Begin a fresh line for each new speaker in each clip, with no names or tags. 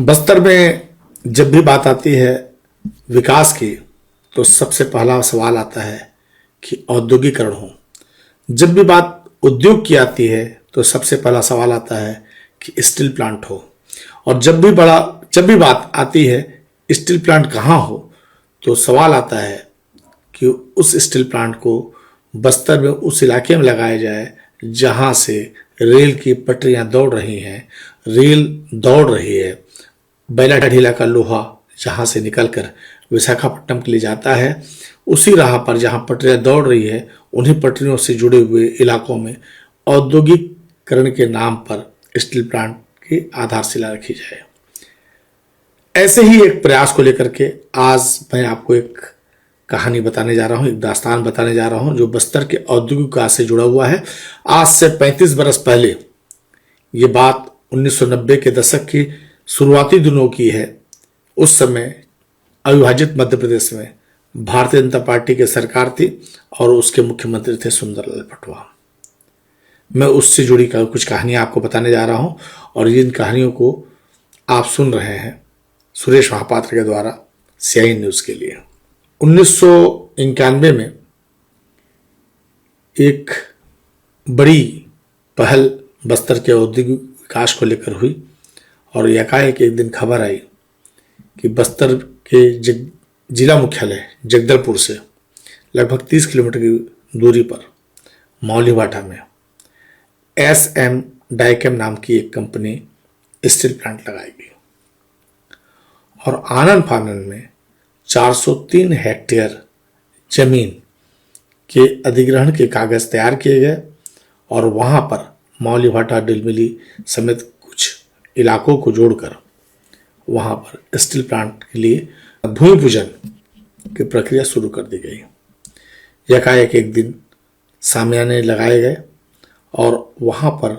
बस्तर में जब भी बात आती है विकास की, तो सबसे पहला सवाल आता है कि औद्योगिकरण हो। जब भी बात उद्योग की आती है तो सबसे पहला सवाल आता है कि स्टील प्लांट हो। और जब भी बात आती है स्टील प्लांट कहाँ हो, तो सवाल आता है कि उस स्टील प्लांट को बस्तर में उस इलाके में लगाया जाए जहाँ से रेल की पटरियां दौड़ रही हैं, रेल दौड़ रही है। बैलाढीला का लोहा जहां से निकलकर विशाखापट्टनम के लिए जाता है, उसी राह पर जहां पटरियां दौड़ रही है, उन्हीं पटरियों से जुड़े हुए इलाकों में औद्योगिकरण के नाम पर स्टील प्लांट की आधारशिला रखी जाए। ऐसे ही एक प्रयास को लेकर के आज मैं आपको एक कहानी बताने जा रहा हूं, एक दास्तान बताने जा रहा हूं जो बस्तर के औद्योगिक विकास से जुड़ा हुआ है। आज से 35 बरस पहले ये बात 1990 के दशक की शुरुआती दिनों की है। उस समय अविभाजित मध्य प्रदेश में भारतीय जनता पार्टी की सरकार थी और उसके मुख्यमंत्री थे सुंदरलाल पटवा। मैं उससे जुड़ी कुछ कहानियां आपको बताने जा रहा हूं और इन कहानियों को आप सुन रहे हैं सुरेश महापात्र के द्वारा CI न्यूज के लिए। 1991 में एक बड़ी पहल बस्तर के औद्योगिक विकास को लेकर हुई और एकाएक एक दिन खबर आई कि बस्तर के जिला मुख्यालय जगदलपुर से लगभग 30 किलोमीटर की दूरी पर मौलीवाटा में SM डाइकेम नाम की एक कंपनी स्टील प्लांट लगाएगी और आनन फानन में 403 हेक्टेयर जमीन के अधिग्रहण के कागज तैयार किए गए और वहां पर मौलीवाटा डिलमिली समेत कुछ इलाकों को जोड़कर वहां पर स्टील प्लांट के लिए भूमि पूजन की प्रक्रिया शुरू कर दी गई। एकाएक एक दिन सामियाने लगाए गए और वहां पर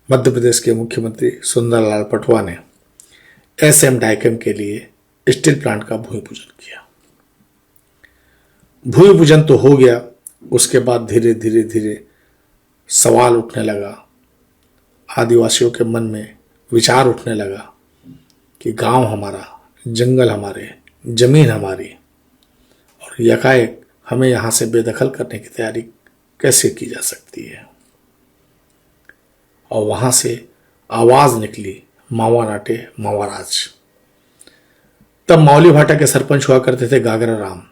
मध्य प्रदेश के मुख्यमंत्री सुंदरलाल पटवा ने SM डाइकेम के लिए स्टील प्लांट का भूमि पूजन किया। भूमि पूजन तो हो गया, उसके बाद धीरे धीरे धीरे सवाल उठने लगा, आदिवासियों के मन में विचार उठने लगा कि गांव हमारा, जंगल हमारे, जमीन हमारी, और एकाएक हमें यहां से बेदखल करने की तैयारी कैसे की जा सकती है। और वहां से आवाज निकली, मावा नाटे मावा राज। तब मौलीवाटा के सरपंच हुआ करते थे गागरा राम,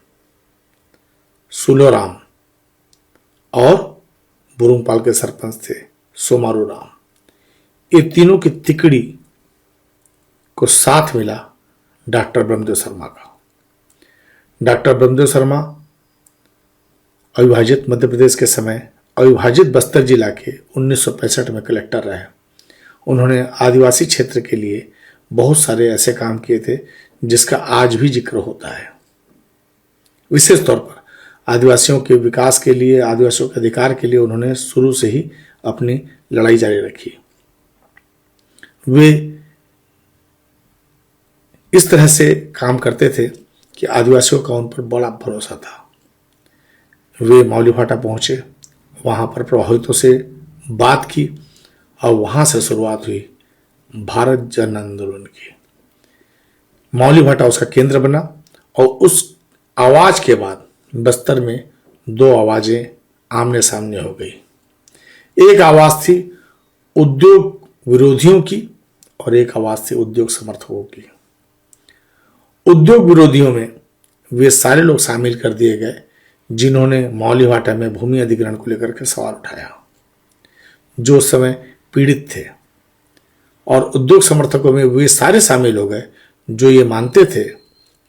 सुलो राम और बुरुमपाल के सरपंच थे सोमारू राम। ये तीनों की तिकड़ी को साथ मिला डॉक्टर ब्रह्मदेव शर्मा का। डॉक्टर ब्रह्मदेव शर्मा अविभाजित मध्य प्रदेश के समय अविभाजित बस्तर जिला के 1965 में कलेक्टर रहे। उन्होंने आदिवासी क्षेत्र के लिए बहुत सारे ऐसे काम किए थे जिसका आज भी जिक्र होता है। विशेष तौर पर आदिवासियों के विकास के लिए, आदिवासियों के अधिकार के लिए उन्होंने शुरू से ही अपनी लड़ाई जारी रखी। वे इस तरह से काम करते थे कि आदिवासियों का उन पर बड़ा भरोसा था। वे मौलीवाटा पहुंचे, वहां पर प्रभावितों से बात की और वहां से शुरुआत हुई भारत जन आंदोलन की। मौलीवाटा उसका केंद्र बना और उस आवाज के बाद बस्तर में दो आवाजें आमने सामने हो गई। एक आवाज थी उद्योग विरोधियों की और एक आवाज थी उद्योग समर्थकों की। उद्योग विरोधियों में वे सारे लोग शामिल कर दिए गए जिन्होंने मौलीवाटा में भूमि अधिग्रहण को लेकर के सवाल उठाया, जो उस समय पीड़ित थे। और उद्योग समर्थकों में वे सारे शामिल हो गए जो ये मानते थे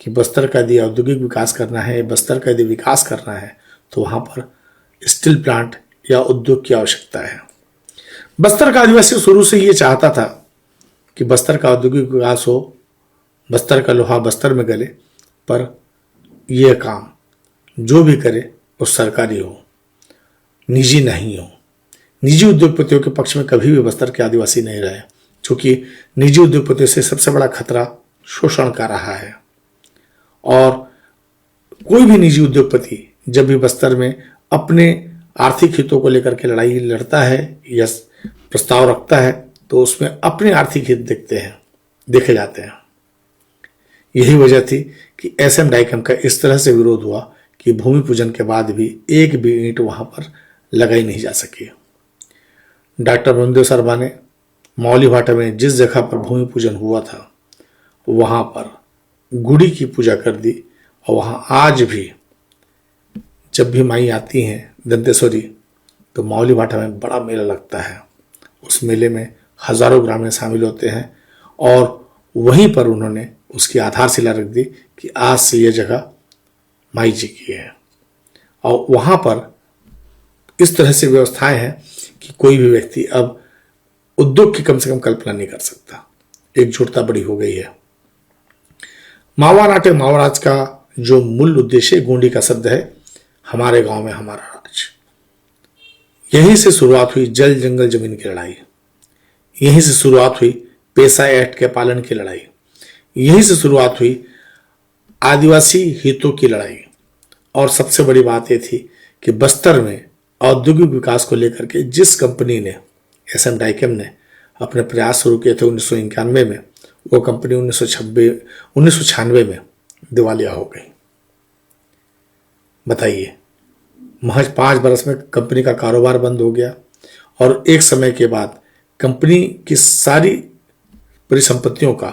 कि बस्तर का यदि औद्योगिक विकास करना है, बस्तर का यदि विकास करना है तो वहां पर स्टील प्लांट या उद्योग की आवश्यकता है। बस्तर का आदिवासी शुरू से ये चाहता था कि बस्तर का औद्योगिक विकास हो, बस्तर का लोहा बस्तर में गले, पर यह काम जो भी करे वो सरकारी हो, निजी नहीं हो। निजी उद्योगपतियों के पक्ष में कभी भी बस्तर के आदिवासी नहीं रहे, क्योंकि निजी उद्योगपतियों से सबसे बड़ा खतरा शोषण का रहा है। और कोई भी निजी उद्योगपति जब भी बस्तर में अपने आर्थिक हितों को लेकर के लड़ाई लड़ता है या प्रस्ताव रखता है तो उसमें अपने आर्थिक हित देखते हैं, देखे जाते हैं। यही वजह थी कि एसएम डाइकम का इस तरह से विरोध हुआ कि भूमि पूजन के बाद भी एक भी ईंट वहां पर लगाई नहीं जा सकी। डॉक्टर बलदेव शर्मा ने मौलीभाटा में जिस जगह पर भूमि पूजन हुआ था वहां पर गुड़ी की पूजा कर दी, और वहां आज भी जब भी माई आती हैं दंतेश्वरी तो मौलीभाटा में बड़ा मेला लगता है। उस मेले में हजारों ग्रामीण शामिल होते हैं और वहीं पर उन्होंने उसकी आधारशिला रख दी कि आज से यह जगह माई जी की है। और वहां पर इस तरह से व्यवस्थाएं हैं कि कोई भी व्यक्ति अब उद्योग की कम से कम कल्पना नहीं कर सकता। एकजुटता बड़ी हो गई है। मावा नाटक मावराज का जो मूल उद्देश्य गोंडी का शब्द है, हमारे गांव में हमारा राज। यहीं से शुरुआत हुई जल जंगल जमीन की लड़ाई, यहीं से शुरुआत हुई पेशा एक्ट के पालन की लड़ाई, यहीं से शुरुआत हुई आदिवासी हितों की लड़ाई। और सबसे बड़ी बात यह थी कि बस्तर में औद्योगिक विकास को लेकर के जिस कंपनी ने, एसएम डाइकम ने अपने प्रयास शुरू किए थे 1991 में, वो कंपनी 1996 में दिवालिया हो गई। बताइए, महज 5 बरस में कंपनी का कारोबार बंद हो गया और एक समय के बाद कंपनी की सारी परिसंपत्तियों का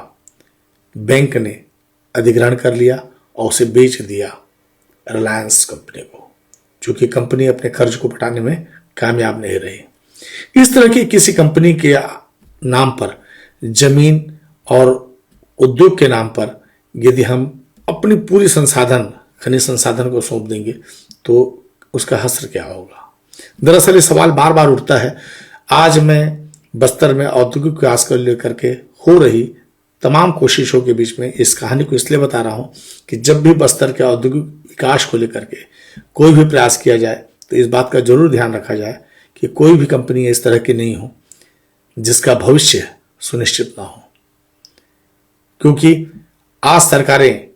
बैंक ने अधिग्रहण कर लिया और उसे बेच दिया रिलायंस कंपनी को, क्योंकि कंपनी अपने कर्ज को पटाने में कामयाब नहीं रही। इस तरह की किसी कंपनी के नाम पर जमीन और उद्योग के नाम पर यदि हम अपनी पूरी संसाधन, खनिज संसाधन को सौंप देंगे तो उसका हश्र क्या होगा। दरअसल ये सवाल बार बार उठता है। आज मैं बस्तर में औद्योगिक विकास को लेकर के हो रही तमाम कोशिशों के बीच में इस कहानी को इसलिए बता रहा हूं कि जब भी बस्तर के औद्योगिक विकास को लेकर के कोई भी प्रयास किया जाए तो इस बात का जरूर ध्यान रखा जाए कि कोई भी कंपनी इस तरह की नहीं हो जिसका भविष्य सुनिश्चित ना हो। क्योंकि आज सरकारें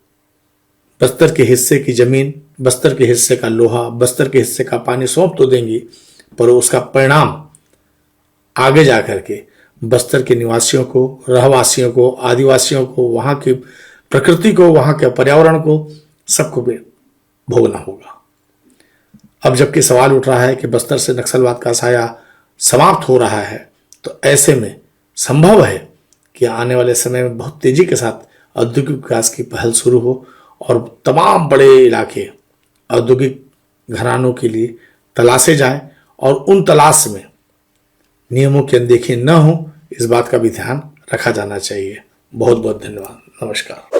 बस्तर के हिस्से की जमीन, बस्तर के हिस्से का लोहा, बस्तर के हिस्से का पानी सौंप तो देंगी, पर उसका परिणाम आगे जाकर के बस्तर के निवासियों को, रहवासियों को, आदिवासियों को, वहां की प्रकृति को, वहां के पर्यावरण को, सबको भोगना होगा। अब जबकि सवाल उठ रहा है कि बस्तर से नक्सलवाद का साया समाप्त हो रहा है, तो ऐसे में संभव है कि आने वाले समय में बहुत तेजी के साथ औद्योगिक विकास की पहल शुरू हो और तमाम बड़े इलाके औद्योगिक घरानों के लिए तलाशे जाएं और उन तलाश में नियमों की अनदेखी न हो, इस बात का भी ध्यान रखा जाना चाहिए। बहुत बहुत धन्यवाद। नमस्कार।